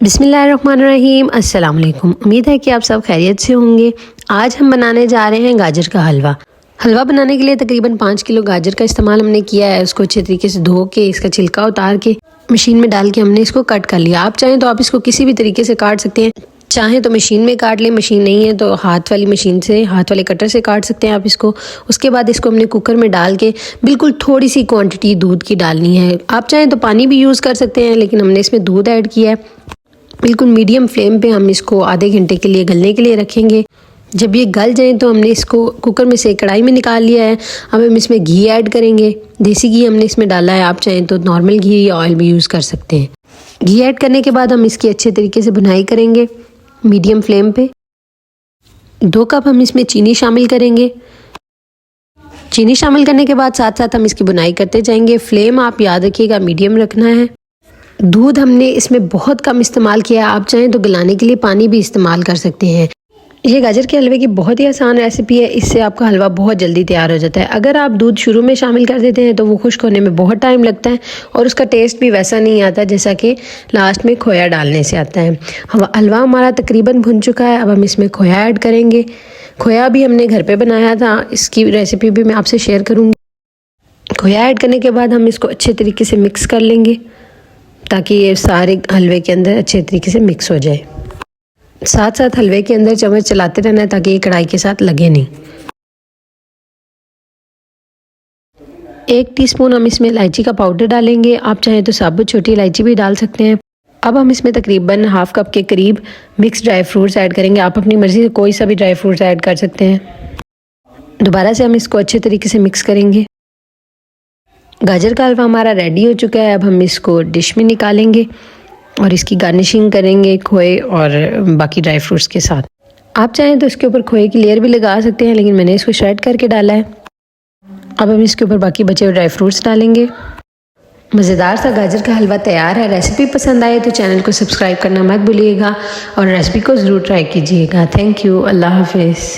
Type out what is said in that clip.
बिस्मिल्लाहिर्रहमानिर्रहीम। अस्सलाम वालेकुम। उम्मीद है कि आप सब खैरियत से होंगे। आज हम बनाने जा रहे हैं गाजर का हलवा। हलवा बनाने के लिए तकरीबन 5 किलो गाजर का इस्तेमाल हमने किया है। उसको अच्छे तरीके से धो के इसका छिलका उतार के मशीन में डाल के हमने इसको कट कर लिया। आप चाहें तो आप इसको किसी भी तरीके से काट सकते हैं। चाहें तो मशीन में काट लें, मशीन नहीं है तो हाथ वाली मशीन से, हाथ वाले कटर से काट सकते हैं आप इसको। उसके बाद इसको हमने कुकर में डाल के बिल्कुल थोड़ी सी क्वांटिटी दूध की डालनी है। आप चाहें तो पानी भी यूज़ कर सकते हैं, लेकिन हमने इसमें दूध ऐड किया है। बिल्कुल मीडियम फ्लेम पे हम इसको आधे घंटे के लिए गलने के लिए रखेंगे। जब ये गल जाए तो हमने इसको कुकर में से कढ़ाई में निकाल लिया है। अब हम इसमें घी ऐड करेंगे। देसी घी हमने इसमें डाला है, आप चाहें तो नॉर्मल घी या ऑयल भी यूज़ कर सकते हैं। घी ऐड करने के बाद हम इसकी अच्छे तरीके से भुनाई करेंगे मीडियम फ्लेम पे। 2 कप हम इसमें चीनी शामिल करेंगे। चीनी शामिल करने के बाद साथ साथ हम इसकी भुनाई करते जाएंगे। फ्लेम आप याद रखिएगा मीडियम रखना है। दूध हमने इसमें बहुत कम इस्तेमाल किया है, आप चाहें तो गलाने के लिए पानी भी इस्तेमाल कर सकते हैं। ये गाजर के हलवे की बहुत ही आसान रेसिपी है, इससे आपका हलवा बहुत जल्दी तैयार हो जाता है। अगर आप दूध शुरू में शामिल कर देते हैं तो वो खुश्क होने में बहुत टाइम लगता है और उसका टेस्ट भी वैसा नहीं आता जैसा कि लास्ट में खोया डालने से आता है। हलवा हमारा तकरीबन भुन चुका है। अब हम इसमें खोया ऐड करेंगे। खोया भी हमने घर पर बनाया था, इसकी रेसिपी भी मैं आपसे शेयर करूँगी। खोया ऐड करने के बाद हम इसको अच्छे तरीके से मिक्स कर लेंगे ताकि ये सारे हलवे के अंदर अच्छे तरीके से मिक्स हो जाए। साथ साथ हलवे के अंदर चम्मच चलाते रहना है ताकि ये कढ़ाई के साथ लगे नहीं। 1 टीस्पून हम इसमें इलायची का पाउडर डालेंगे, आप चाहें तो साबुत छोटी इलायची भी डाल सकते हैं। अब हम इसमें तकरीबन ½ कप के करीब मिक्स ड्राई फ्रूट्स ऐड करेंगे। आप अपनी मर्ज़ी से कोई सा भी ड्राई फ्रूट्स ऐड कर सकते हैं। दोबारा से हम इसको अच्छे तरीके से मिक्स करेंगे। गाजर का हलवा हमारा रेडी हो चुका है। अब हम इसको डिश में निकालेंगे और इसकी गार्निशिंग करेंगे खोए और बाकी ड्राई फ्रूट्स के साथ। आप चाहें तो इसके ऊपर खोए की लेयर भी लगा सकते हैं, लेकिन मैंने इसको श्रेड करके डाला है। अब हम इसके ऊपर बाकी बचे हुए ड्राई फ्रूट्स डालेंगे। मज़ेदार सा गाजर का हलवा तैयार है। रेसिपी पसंद आए तो चैनल को सब्सक्राइब करना मत भूलिएगा और रेसिपी को ज़रूर ट्राई कीजिएगा। Thank you. अल्लाह हाफिज़।